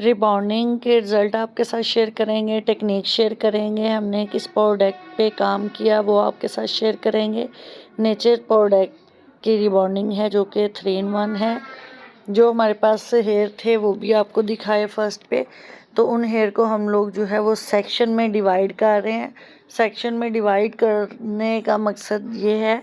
Rebonding के result आपके साथ शेयर करेंगे, टेक्निक शेयर करेंगे, हमने किस प्रोडक्ट पे काम किया वो आपके साथ शेयर करेंगे। नेचर प्रोडक्ट की रिबॉन्डिंग है जो कि 3 in 1 है। जो हमारे पास हेयर थे वो भी आपको दिखाए फर्स्ट पे। तो उन हेयर को हम लोग जो है वो सेक्शन में डिवाइड कर रहे हैं। सेक्शन में डिवाइड करने का मकसद ये है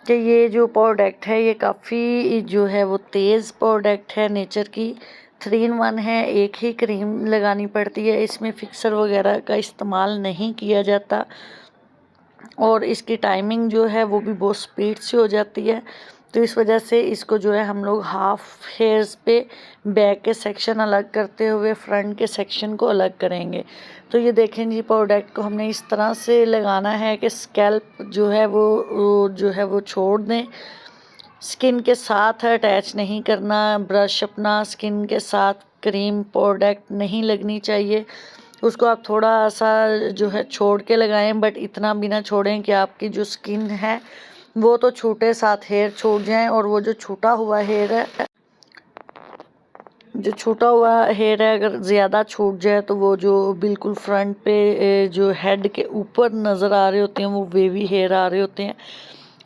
कि ये जो प्रोडक्ट है ये काफ़ी जो है वो तेज़ प्रोडक्ट है, नेचर की 3 in 1 है। एक ही क्रीम लगानी पड़ती है, इसमें फिक्सर वगैरह का इस्तेमाल नहीं किया जाता और इसकी टाइमिंग जो है वो भी बहुत स्पीड से हो जाती है। तो इस वजह से इसको जो है हम लोग हाफ हेयर्स पे बैक के सेक्शन अलग करते हुए फ्रंट के सेक्शन को अलग करेंगे। तो ये देखें जी, प्रोडक्ट को हमने इस तरह से लगाना है कि स्कैल्प जो है वो छोड़ दें, स्किन के साथ अटैच नहीं करना। ब्रश अपना स्किन के साथ क्रीम प्रोडक्ट नहीं लगनी चाहिए, उसको आप थोड़ा सा जो है छोड़ के लगाएं, बट इतना भी ना छोड़ें कि आपकी जो स्किन है वो तो छूटे, साथ हेयर छूट जाएं। और वो जो छूटा हुआ हेयर है अगर ज़्यादा छूट जाए तो वो जो बिल्कुल फ्रंट पे जो हेड के ऊपर नज़र आ रहे होते हैं वो वेवी हेयर आ रहे होते हैं।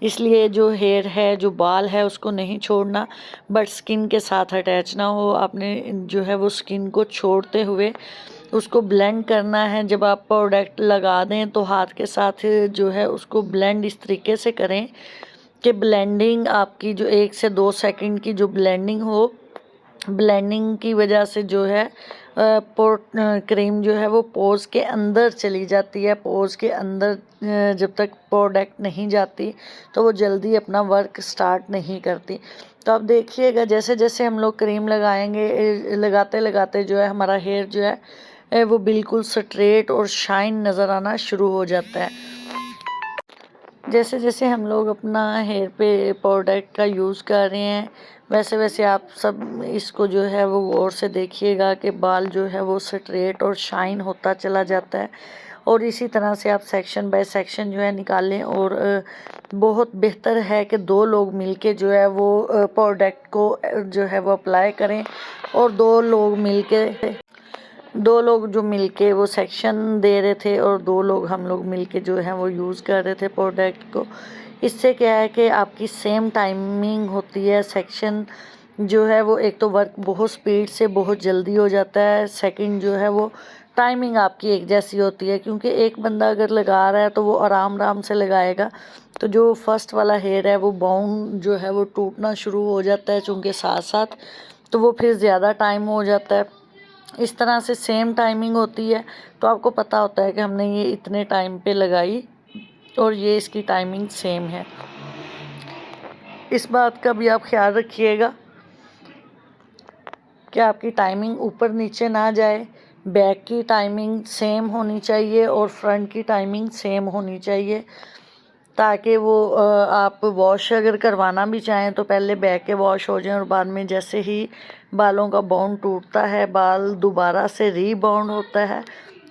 इसलिए जो हेयर है, जो बाल है, उसको नहीं छोड़ना, बट स्किन के साथ अटैच ना हो। आपने जो है वो स्किन को छोड़ते हुए उसको ब्लेंड करना है। जब आप प्रोडक्ट लगा दें तो हाथ के साथ जो है उसको ब्लेंड इस तरीके से करें कि ब्लेंडिंग आपकी जो 1 से 2 सेकंड की जो ब्लेंडिंग हो, ब्लेंडिंग की वजह से जो है क्रीम जो है वो पोर्स के अंदर चली जाती है। पोर्स के अंदर जब तक प्रोडक्ट नहीं जाती तो वो जल्दी अपना वर्क स्टार्ट नहीं करती। तो आप देखिएगा जैसे जैसे हम लोग क्रीम लगाएंगे, लगाते लगाते जो है हमारा हेयर जो है वो बिल्कुल स्ट्रेट और शाइन नज़र आना शुरू हो जाता है। जैसे जैसे हम लोग अपना हेयर पे प्रोडक्ट का यूज़ कर रहे हैं वैसे वैसे आप सब इसको जो है वो गौर से देखिएगा कि बाल जो है वो स्ट्रेट और शाइन होता चला जाता है। और इसी तरह से आप सेक्शन बाय सेक्शन जो है निकालें। और बहुत बेहतर है कि 2 लोग मिलके जो है वो प्रोडक्ट को जो है वो अप्लाई करें। और 2 लोग जो मिलके वो सेक्शन दे रहे थे और 2 लोग हम लोग मिलके जो है वो यूज़ कर रहे थे प्रोडक्ट को। इससे क्या है कि आपकी सेम टाइमिंग होती है। सेक्शन जो है वो एक तो वर्क बहुत स्पीड से बहुत जल्दी हो जाता है, सेकंड जो है वो टाइमिंग आपकी एक जैसी होती है, क्योंकि एक बंदा अगर लगा रहा है तो वो आराम आराम से लगाएगा। तो जो फर्स्ट वाला हेयर है वो बाउंड जो है वो टूटना शुरू हो जाता है चूँकि साथ साथ, तो वो फिर ज़्यादा टाइम हो जाता है। इस तरह से सेम टाइमिंग होती है तो आपको पता होता है कि हमने ये इतने टाइम पे लगाई और ये इसकी टाइमिंग सेम है। इस बात का भी आप ख्याल रखिएगा कि आपकी टाइमिंग ऊपर नीचे ना जाए। बैक की टाइमिंग सेम होनी चाहिए और फ्रंट की टाइमिंग सेम होनी चाहिए, ताकि वो आप वॉश अगर करवाना भी चाहें तो पहले बैक के वॉश हो जाएं और बाद में जैसे ही बालों का बाउंड टूटता है, बाल दोबारा से रीबाउंड होता है,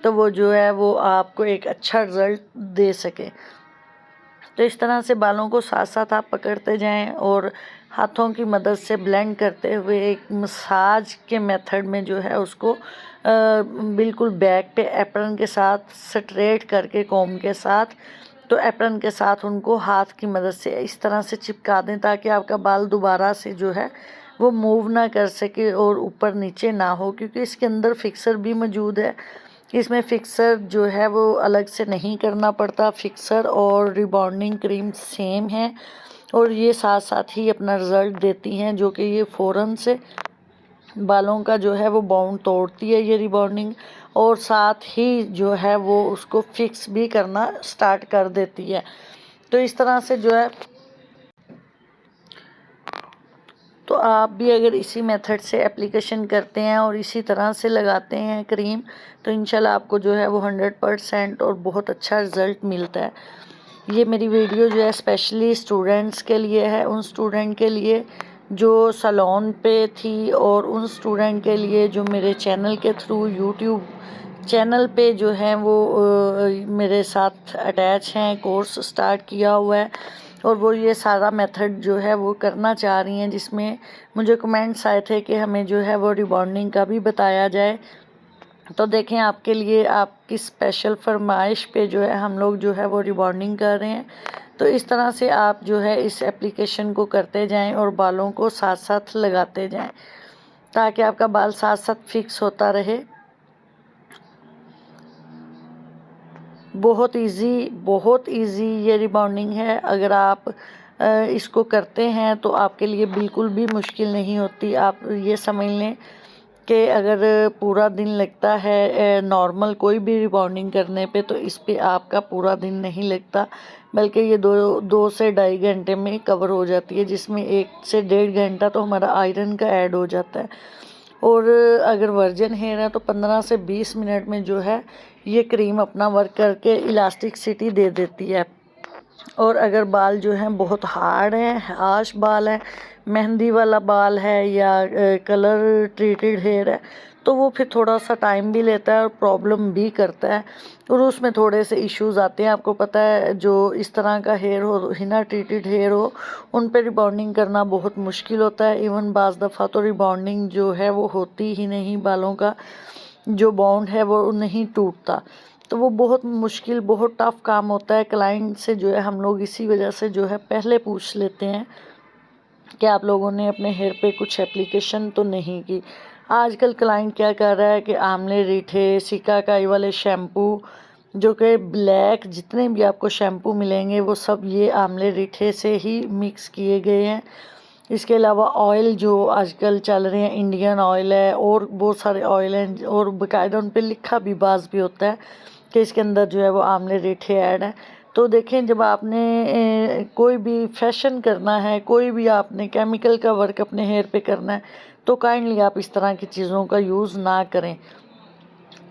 तो वो जो है वो आपको एक अच्छा रिज़ल्ट दे सके। तो इस तरह से बालों को साथ साथ आप पकड़ते जाएं और हाथों की मदद से ब्लेंड करते हुए एक मसाज के मेथड में जो है उसको बिल्कुल बैक पे एप्रन के साथ स्ट्रेट करके कॉम्ब के साथ, तो एप्रन के साथ उनको हाथ की मदद से इस तरह से चिपका दें ताकि आपका बाल दोबारा से जो है वो मूव ना कर सके और ऊपर नीचे ना हो, क्योंकि इसके अंदर फिक्सर भी मौजूद है। इसमें फिक्सर जो है वो अलग से नहीं करना पड़ता। फिक्सर और रिबॉन्डिंग क्रीम सेम है और ये साथ साथ ही अपना रिज़ल्ट देती हैं, जो कि ये फ़ौरन से बालों का जो है वो बाउंड तोड़ती है ये रिबॉन्डिंग, और साथ ही जो है वो उसको फिक्स भी करना स्टार्ट कर देती है। तो इस तरह से जो है, तो आप भी अगर इसी मेथड से एप्लीकेशन करते हैं और इसी तरह से लगाते हैं क्रीम तो इंशाल्लाह आपको जो है वो 100% और बहुत अच्छा रिज़ल्ट मिलता है। ये मेरी वीडियो जो है स्पेशली स्टूडेंट्स के लिए है, उन स्टूडेंट के लिए जो सैलून पे थी और उन स्टूडेंट के लिए जो मेरे चैनल के थ्रू यूट्यूब चैनल पे जो है वो मेरे साथ अटैच हैं, कोर्स स्टार्ट किया हुआ है। और वो ये सारा मेथड जो है वो करना चाह रही हैं, जिसमें मुझे कमेंट्स आए थे कि हमें जो है वो रिबॉन्डिंग का भी बताया जाए। तो देखें, आपके लिए आपकी स्पेशल फरमाइश पे जो है हम लोग जो है वो रिबॉन्डिंग कर रहे हैं। तो इस तरह से आप जो है इस एप्लीकेशन को करते जाएं और बालों को साथ साथ लगाते जाएं, ताकि आपका बाल साथ साथ फिक्स होता रहे। बहुत इजी ये रिबॉन्डिंग है। अगर आप इसको करते हैं तो आपके लिए बिल्कुल भी मुश्किल नहीं होती। आप ये समझ लें कि अगर पूरा दिन लगता है नॉर्मल कोई भी रिबॉन्डिंग करने पे, तो इस पे आपका पूरा दिन नहीं लगता, बल्कि ये दो से 2.5 घंटे में कवर हो जाती है, जिसमें 1 से 1.5 घंटा तो हमारा आयरन का ऐड हो जाता है। और अगर वर्जन हेयर है तो 15 से 20 मिनट में जो है ये क्रीम अपना वर्क करके इलास्टिसिटी दे देती है। और अगर बाल जो हैं बहुत हार्ड हैं, हाश बाल है, मेहंदी वाला बाल है या कलर ट्रीटेड हेयर है, तो वो फिर थोड़ा सा टाइम भी लेता है और प्रॉब्लम भी करता है, और उसमें थोड़े से इश्यूज आते हैं। आपको पता है, जो इस तरह का हेयर हो, हिना ट्रीटेड हेयर हो, उन पे रिबॉन्डिंग करना बहुत मुश्किल होता है। इवन बाज़ दफ़ा तो रिबॉन्डिंग जो है वो होती ही नहीं, बालों का जो बॉन्ड है वो नहीं टूटता। तो वो बहुत मुश्किल, बहुत टफ काम होता है। क्लाइंट से जो है हम लोग इसी वजह से जो है पहले पूछ लेते हैं कि आप लोगों ने अपने हेयर पे कुछ एप्लीकेशन तो नहीं की। आजकल क्लाइंट क्या कर रहा है कि आंवले रीठे, सिकाकाई वाले शैम्पू, जो कि ब्लैक जितने भी आपको शैम्पू मिलेंगे वो सब ये आंवले रीठे से ही मिक्स किए गए हैं। इसके अलावा ऑयल जो आजकल चल रहे हैं, इंडियन ऑयल है और बहुत सारे ऑयल हैं, और बाकायदा उन पे लिखा भी बाज भी होता है कि इसके अंदर जो है वो आंवले रीठे ऐड है। तो देखें, जब आपने कोई भी फैशन करना है, कोई भी आपने केमिकल का वर्क अपने हेयर पे करना है, तो काइंडली आप इस तरह की चीज़ों का यूज़ ना करें।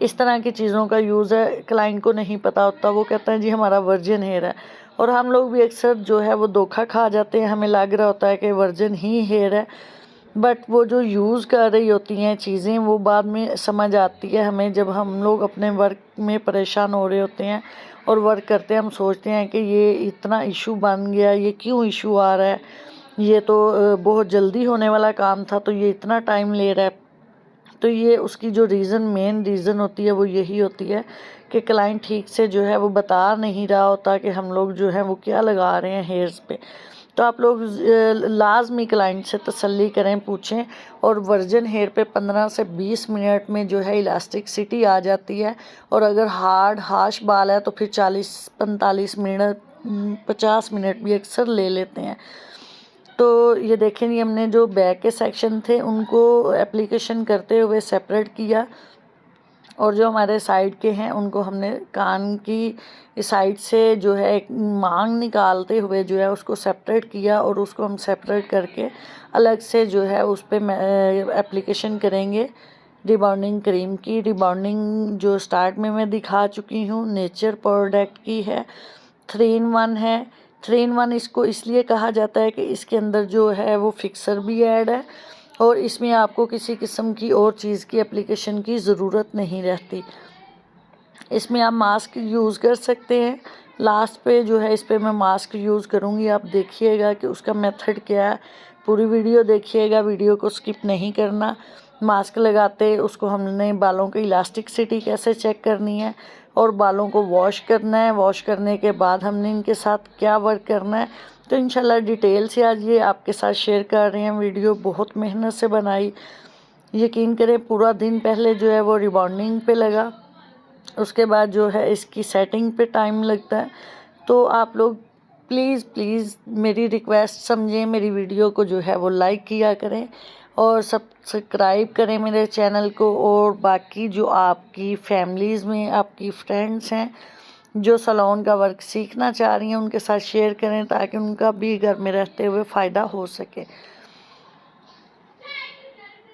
इस तरह की चीज़ों का यूज़ है, क्लाइंट को नहीं पता होता, वो कहता है जी हमारा वर्जिन हेयर है, और हम लोग भी अक्सर जो है वो धोखा खा जाते हैं। हमें लग रहा होता है कि वर्जिन ही हेयर है, बट वो जो यूज़ कर रही होती हैं चीज़ें वो बाद में समझ आती है हमें, जब हम लोग अपने वर्क में परेशान हो रहे होते हैं और वर्क करते हैं। हम सोचते हैं कि ये इतना इशू बन गया, ये क्यों इशू आ रहा है, ये तो बहुत जल्दी होने वाला काम था, तो ये इतना टाइम ले रहा है। तो ये उसकी जो मेन रीज़न होती है वो यही होती है कि क्लाइंट ठीक से जो है वो बता नहीं रहा होता कि हम लोग जो है वो क्या लगा रहे हैं हेयर्स पे। तो आप लोग लाजमी क्लाइंट से तसल्ली करें, पूछें, और वर्जन हेयर पे 15 से 20 मिनट में जो है इलास्टिसिटी आ जाती है। और अगर हाश बाल है तो फिर 40-45 मिनट 50 मिनट भी अक्सर ले लेते हैं। तो ये देखें, ये हमने जो बैक के सेक्शन थे उनको एप्लीकेशन करते हुए सेपरेट किया, और जो हमारे साइड के हैं उनको हमने कान की साइड से जो है एक मांग निकालते हुए जो है उसको सेपरेट किया, और उसको हम सेपरेट करके अलग से जो है उस पर एप्लीकेशन करेंगे रिबॉन्डिंग क्रीम की। रिबॉन्डिंग जो स्टार्ट में मैं दिखा चुकी हूँ, नेचर प्रोडक्ट की है, 3 in 1 है। 3 in 1 इसको इसलिए कहा जाता है कि इसके अंदर जो है वो फिक्सर भी ऐड है, और इसमें आपको किसी किस्म की और चीज़ की एप्लीकेशन की ज़रूरत नहीं रहती। इसमें आप मास्क यूज़ कर सकते हैं। लास्ट पे जो है इस पे मैं मास्क यूज़ करूँगी, आप देखिएगा कि उसका मेथड क्या है। पूरी वीडियो देखिएगा, वीडियो को स्किप नहीं करना। मास्क लगाते उसको हमने बालों की इलास्टिसिटी कैसे चेक करनी है, और बालों को वॉश करना है। वॉश करने के बाद हमने इनके साथ क्या वर्क करना है, तो इंशाल्लाह डिटेल से आज ये आपके साथ शेयर कर रहे हैं। वीडियो बहुत मेहनत से बनाई, यकीन करें पूरा दिन पहले जो है वो रिबॉन्डिंग पे लगा, उसके बाद जो है इसकी सेटिंग पे टाइम लगता है। तो आप लोग प्लीज़ मेरी रिक्वेस्ट समझें, मेरी वीडियो को जो है वो लाइक किया करें और सब्सक्राइब करें मेरे चैनल को। और बाकी जो आपकी फैमिलीज़ में आपकी फ्रेंड्स हैं जो सैलून का वर्क सीखना चाह रही हैं, उनके साथ शेयर करें, ताकि उनका भी घर में रहते हुए फ़ायदा हो सके।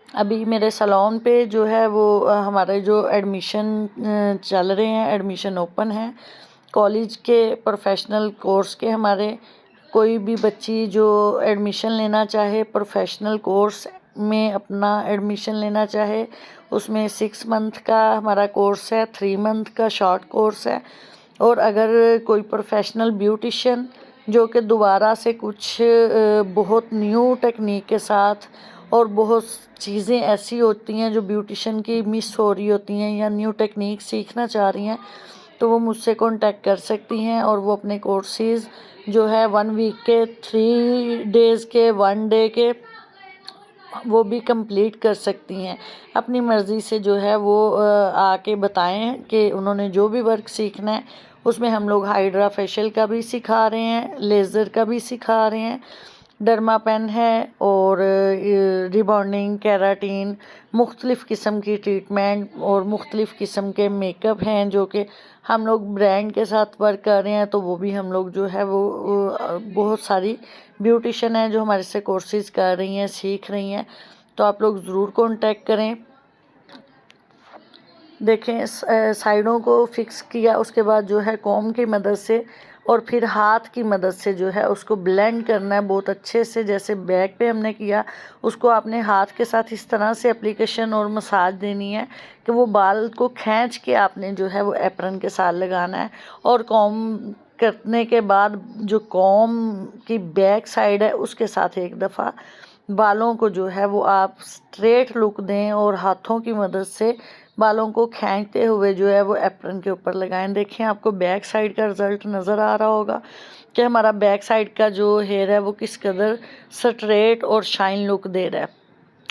अभी मेरे सैलून पे जो है वो हमारे जो एडमिशन चल रहे हैं, एडमिशन ओपन है कॉलेज के प्रोफेशनल कोर्स के। हमारे कोई भी बच्ची जो एडमिशन लेना चाहे, प्रोफेशनल कोर्स में अपना एडमिशन लेना चाहे, उसमें 6 मंथ का हमारा कोर्स है, 3 मंथ का शॉर्ट कोर्स है। और अगर कोई प्रोफेशनल ब्यूटिशियन जो कि दोबारा से कुछ बहुत न्यू टेक्निक के साथ, और बहुत चीज़ें ऐसी होती हैं जो ब्यूटिशन की मिस हो रही होती हैं या न्यू टेक्निक सीखना चाह रही हैं, तो वो मुझसे कांटेक्ट कर सकती हैं और वो अपने कोर्सेज़ जो है 1 वीक के, 3 डेज़ के, 1 डे के, वो भी कंप्लीट कर सकती हैं। अपनी मर्ज़ी से जो है वो आके बताएं कि उन्होंने जो भी वर्क सीखना है। उसमें हम लोग हाइड्रा फेशियल का भी सिखा रहे हैं, लेज़र का भी सिखा रहे हैं, डर्मा पेन है, और रिबॉन्डिंग, केराटिन, मुख्तलिफ़ किस्म की ट्रीटमेंट और मुख्तलिफ़ किस्म के मेकअप हैं जो कि हम लोग ब्रांड के साथ वर्क कर रहे हैं। तो वो भी हम लोग जो है वो बहुत सारी ब्यूटिशन हैं जो हमारे से कोर्सेज़ कर रही हैं, सीख रही हैं। तो आप लोग ज़रूर कॉन्टेक्ट करें। देखें, साइडों को फिक्स किया, उसके बाद जो है कॉम की मदद से और फिर हाथ की मदद से जो है उसको ब्लेंड करना है बहुत अच्छे से। जैसे बैक पे हमने किया, उसको आपने हाथ के साथ इस तरह से एप्लीकेशन और मसाज देनी है कि वो बाल को खींच के आपने जो है वो एप्रन के साथ लगाना है। और कॉम करने के बाद जो कॉम की बैक साइड है उसके साथ एक दफ़ा बालों को जो है वो आप स्ट्रेट लुक दें और हाथों की मदद से बालों को खींचते हुए जो है वो एप्रन के ऊपर लगाएं। देखें, आपको बैक साइड का रिज़ल्ट नज़र आ रहा होगा कि हमारा बैक साइड का जो हेयर है वो किस कदर स्ट्रेट और शाइन लुक दे रहा है।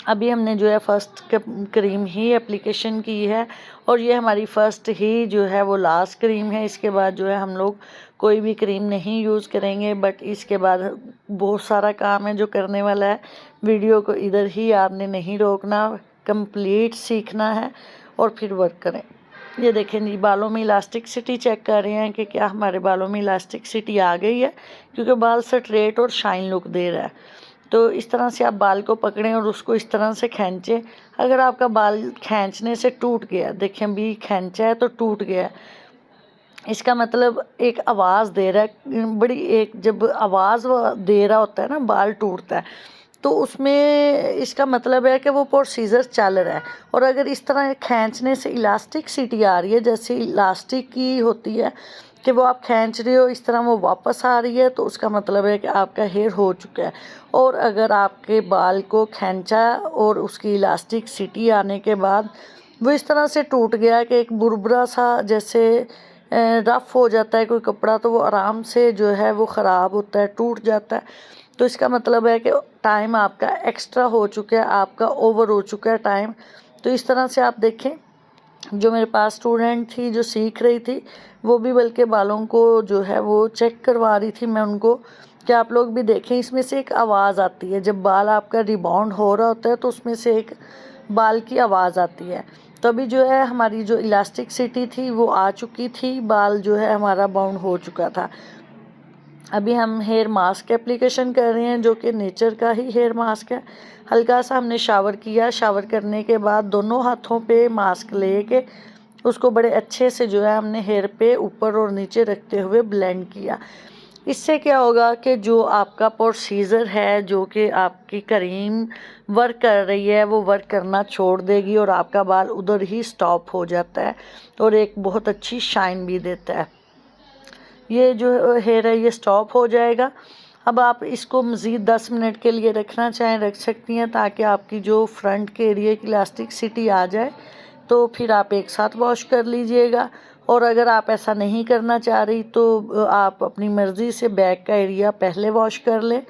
अभी हमने जो है फ़र्स्ट क्रीम ही एप्लीकेशन की है और ये हमारी फ़र्स्ट ही जो है वो लास्ट क्रीम है। इसके बाद जो है हम लोग कोई भी क्रीम नहीं यूज़ करेंगे, बट इसके बाद बहुत सारा काम है जो करने वाला है। वीडियो को इधर ही आपने नहीं रोकना, कंप्लीट सीखना है और फिर वर्क करें। ये देखें जी, बालों में इलास्टिसिटी चेक कर रहे हैं कि क्या हमारे बालों में इलास्टिसिटी आ गई है, क्योंकि बाल स्ट्रेट और शाइन लुक दे रहा है। तो इस तरह से आप बाल को पकड़ें और उसको इस तरह से खींचें। अगर आपका बाल खींचने से टूट गया, देखें अभी खींचा है तो टूट गया, इसका मतलब एक आवाज़ दे रहा है बड़ी, एक जब आवाज़ दे रहा होता है ना बाल टूटता है, तो उसमें इसका मतलब है कि वो प्रोसीजर चल रहा है। और अगर इस तरह खींचने से इलास्टिसिटी आ रही है, जैसे इलास्टिक की होती है कि वो आप खींच रहे हो, इस तरह वो वापस आ रही है, तो उसका मतलब है कि आपका हेयर हो चुका है। और अगर आपके बाल को खींचा और उसकी इलास्टिसिटी आने के बाद वो इस तरह से टूट गया कि एक बुरबुरा सा जैसे रफ़ हो जाता है कोई कपड़ा, तो वो आराम से जो है वो ख़राब होता है, टूट जाता है। तो इसका मतलब है कि टाइम आपका एक्स्ट्रा हो चुका है, आपका ओवर हो चुका है टाइम। तो इस तरह से आप देखें, जो मेरे पास स्टूडेंट थी जो सीख रही थी, वो भी बल्कि बालों को जो है वो चेक करवा रही थी मैं उनको, कि आप लोग भी देखें, इसमें से एक आवाज़ आती है जब बाल आपका रिबाउंड हो रहा होता है, तो उसमें से एक बाल की आवाज़ आती है। तो अभी जो है हमारी जो इलास्टिसिटी थी वो आ चुकी थी, बाल जो है हमारा बाउंड हो चुका था। अभी हम हेयर मास्क एप्लीकेशन कर रहे हैं जो कि नेचर का ही हेयर मास्क है। हल्का सा हमने शावर किया, शावर करने के बाद दोनों हाथों पे मास्क लेके उसको बड़े अच्छे से जो है हमने हेयर पे ऊपर और नीचे रखते हुए ब्लेंड किया। इससे क्या होगा कि जो आपका प्रोसीजर है, जो कि आपकी क्रीम वर्क कर रही है, वो वर्क करना छोड़ देगी और आपका बाल उधर ही स्टॉप हो जाता है और एक बहुत अच्छी शाइन भी देता है। ये जो हेयर है ये स्टॉप हो जाएगा। अब आप इसको मज़ीद 10 मिनट के लिए रखना चाहें रख सकती हैं, ताकि आपकी जो फ्रंट के एरिया की इलास्टिसिटी आ जाए, तो फिर आप एक साथ वॉश कर लीजिएगा। और अगर आप ऐसा नहीं करना चाह रही तो आप अपनी मर्ज़ी से बैक का एरिया पहले वॉश कर लें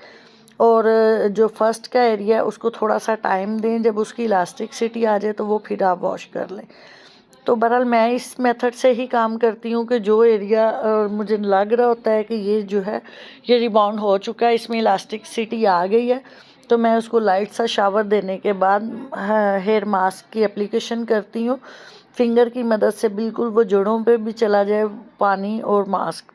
और जो फर्स्ट का एरिया है उसको थोड़ा सा टाइम दें, जब उसकी इलास्टिसिटी आ जाए तो वो फिर आप वॉश कर लें। तो बहरहाल मैं इस मेथड से ही काम करती हूँ कि जो एरिया मुझे लग रहा होता है कि ये जो है ये रिबाउंड हो चुका है, इसमें इलास्टिसिटी आ गई है, तो मैं उसको लाइट सा शावर देने के बाद हेयर मास्क की एप्लीकेशन करती हूँ। फिंगर की मदद से बिल्कुल वो जड़ों पे भी चला जाए पानी और मास्क,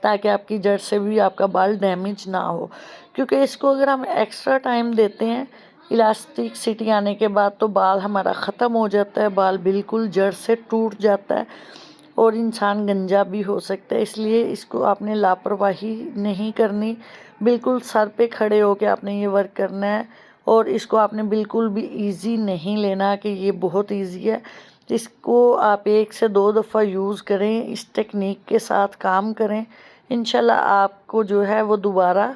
ताकि आपकी जड़ से भी आपका बाल डैमेज ना हो। क्योंकि इसको अगर हम एक्स्ट्रा टाइम देते हैं इलास्टिसिटी आने के बाद, तो बाल हमारा ख़त्म हो जाता है, बाल बिल्कुल जड़ से टूट जाता है और इंसान गंजा भी हो सकता है। इसलिए इसको आपने लापरवाही नहीं करनी, बिल्कुल सर पे खड़े होकर आपने ये वर्क करना है। और इसको आपने बिल्कुल भी इजी नहीं लेना कि ये बहुत इजी है। इसको आप 1 से 2 दफ़ा यूज़ करें, इस टेक्निक के साथ काम करें, इंशाल्लाह आपको जो है वो दोबारा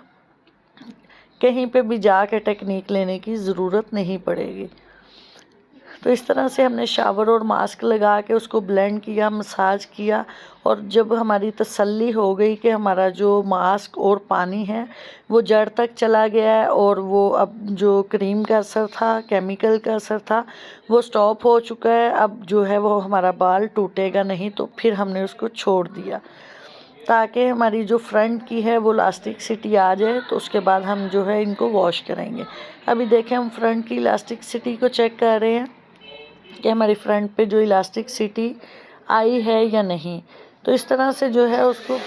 कहीं पे भी जाके टेक्निक लेने की ज़रूरत नहीं पड़ेगी। तो इस तरह से हमने शावर और मास्क लगा के उसको ब्लेंड किया, मसाज किया, और जब हमारी तसल्ली हो गई कि हमारा जो मास्क और पानी है वो जड़ तक चला गया है और वो अब जो क्रीम का असर था, केमिकल का असर था, वो स्टॉप हो चुका है, अब जो है वो हमारा बाल टूटेगा नहीं, तो फिर हमने उसको छोड़ दिया ताकि हमारी जो फ्रंट की है वो इलास्टिसिटी आ जाए। तो उसके बाद हम जो है इनको वॉश करेंगे। अभी देखें हम फ्रंट की इलास्टिसिटी को चेक कर रहे हैं कि हमारी फ्रंट पे जो इलास्टिसिटी आई है या नहीं। तो इस तरह से जो है उसको,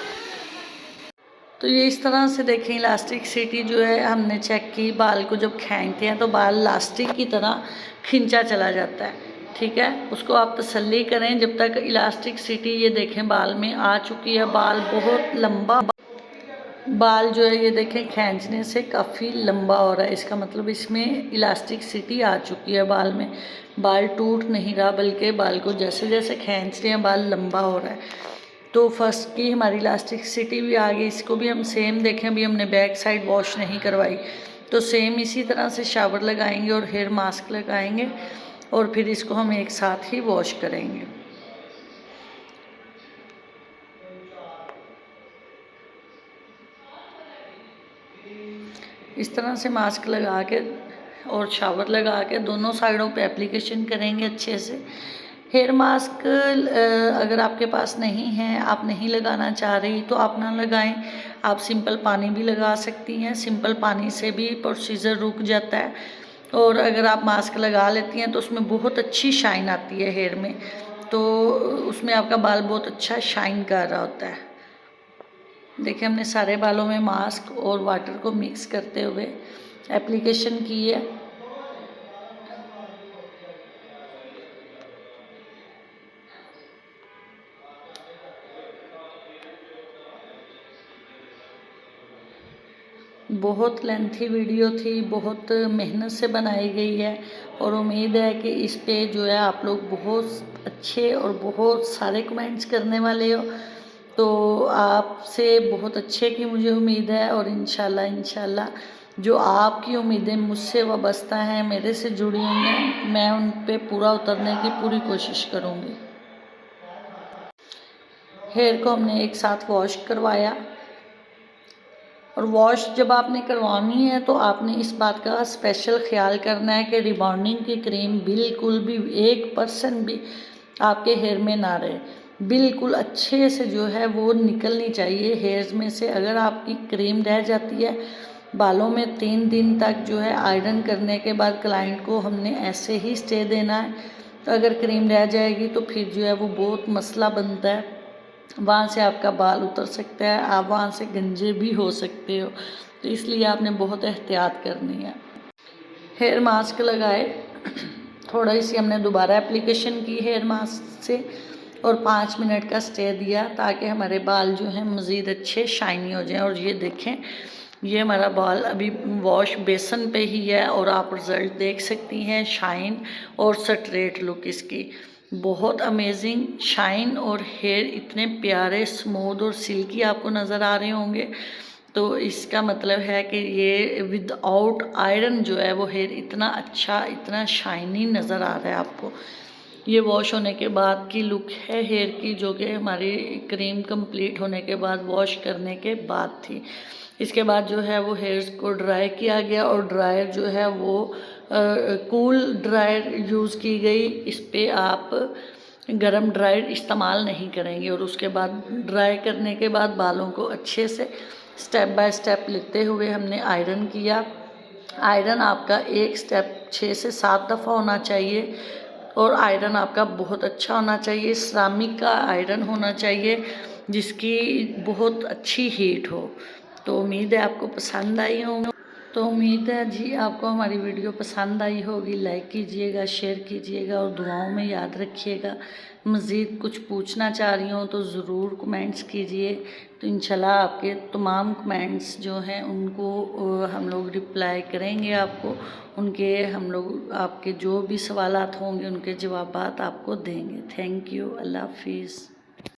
तो ये इस तरह से देखें इलास्टिसिटी जो है हमने चेक की। बाल को जब खींचते हैं तो बाल इलास्टिक की तरह खींचा चला जाता है, ठीक है। उसको आप तसल्ली करें जब तक इलास्टिसिटी, ये देखें बाल में आ चुकी है, बाल बहुत लंबा, बाल जो है ये देखें खींचने से काफ़ी लंबा हो रहा है, इसका मतलब इसमें इलास्टिसिटी आ चुकी है बाल में। बाल टूट नहीं रहा, बल्कि बाल को जैसे जैसे खींच रहे हैं बाल लंबा हो रहा है। तो फर्स्ट की हमारी इलास्टिसिटी भी आ गई। इसको भी हम सेम देखें, अभी हमने बैक साइड वॉश नहीं करवाई, तो सेम इसी तरह से शावर लगाएंगे और हेयर मास्क लगाएंगे और फिर इसको हम एक साथ ही वॉश करेंगे। इस तरह से मास्क लगा के और शावर लगा के दोनों साइडों पे एप्लीकेशन करेंगे अच्छे से। हेयर मास्क अगर आपके पास नहीं है, आप नहीं लगाना चाह रही, तो आप ना लगाएं। आप सिंपल पानी भी लगा सकती हैं, सिंपल पानी से भी प्रोसीजर रुक जाता है। और अगर आप मास्क लगा लेती हैं तो उसमें बहुत अच्छी शाइन आती है हेयर में, तो उसमें आपका बाल बहुत अच्छा शाइन कर रहा होता है। देखिए हमने सारे बालों में मास्क और वाटर को मिक्स करते हुए एप्लीकेशन की है। बहुत लेंथी वीडियो थी, बहुत मेहनत से बनाई गई है, और उम्मीद है कि इस पे जो है आप लोग बहुत अच्छे और बहुत सारे कमेंट्स करने वाले हो। तो आपसे बहुत अच्छे की मुझे उम्मीद है, और इंशाल्लाह जो आपकी उम्मीदें मुझसे वाबस्ता हैं, मेरे से जुड़ी हुई हैं, मैं उन पे पूरा उतरने की पूरी कोशिश करूँगी। हेयर को हमने एक साथ वॉश करवाया, और वॉश जब आपने करवानी है तो आपने इस बात का स्पेशल ख्याल करना है कि रिबॉन्डिंग की क्रीम बिल्कुल भी 1% भी आपके हेयर में ना रहे, बिल्कुल अच्छे से जो है वो निकलनी चाहिए हेयर्स में से। अगर आपकी क्रीम रह जाती है बालों में 3 दिन तक, जो है आयरन करने के बाद क्लाइंट को हमने ऐसे ही स्टे देना है। तो अगर क्रीम रह जाएगी तो फिर जो है वो बहुत मसला बनता है, वहाँ से आपका बाल उतर सकता है, आप वहाँ से गंजे भी हो सकते हो। तो इसलिए आपने बहुत एहतियात करनी है। हेयर मास्क लगाए, थोड़ा सी हमने दोबारा एप्लीकेशन की हेयर मास्क से, और 5 मिनट का स्टे दिया ताकि हमारे बाल जो हैं मज़ीद अच्छे शाइनी हो जाएं। और ये देखें, ये हमारा बाल अभी वॉश बेसन पे ही है, और आप रिज़ल्ट देख सकती हैं, शाइन और स्ट्रेट लुक इसकी बहुत अमेजिंग शाइन, और हेयर इतने प्यारे स्मूथ और सिल्की आपको नज़र आ रहे होंगे। तो इसका मतलब है कि ये विदाउट आयरन जो है वो हेयर इतना अच्छा, इतना शाइनी नज़र आ रहा है आपको। ये वॉश होने के बाद की लुक है हेयर की, जो कि हमारी क्रीम कंप्लीट होने के बाद वॉश करने के बाद थी। इसके बाद जो है वो हेयर्स को ड्राई किया गया, और ड्रायर जो है वो कूल ड्रायर यूज़ की गई। इस पे आप गरम ड्रायर इस्तेमाल नहीं करेंगे। और उसके बाद ड्राई करने के बाद बालों को अच्छे से स्टेप बाय स्टेप लेते हुए हमने आयरन किया। आयरन आपका एक स्टेप 6 से 7 दफ़ा होना चाहिए, और आयरन आपका बहुत अच्छा होना चाहिए, सिरामिक का आयरन होना चाहिए जिसकी बहुत अच्छी हीट हो। तो उम्मीद है आपको पसंद आई होंगी। तो उम्मीद है जी आपको हमारी वीडियो पसंद आई होगी। लाइक कीजिएगा, शेयर कीजिएगा, और दुआओं में याद रखिएगा। मज़ीद कुछ पूछना चाह रही हूँ तो ज़रूर कमेंट्स कीजिए, तो इंशाल्लाह आपके तमाम कमेंट्स जो हैं उनको हम लोग रिप्लाई करेंगे आपको। उनके हम लोग आपके जो भी सवालात होंगे उनके जवाबात आपको देंगे। Thank you. अल्लाह हाफिज़।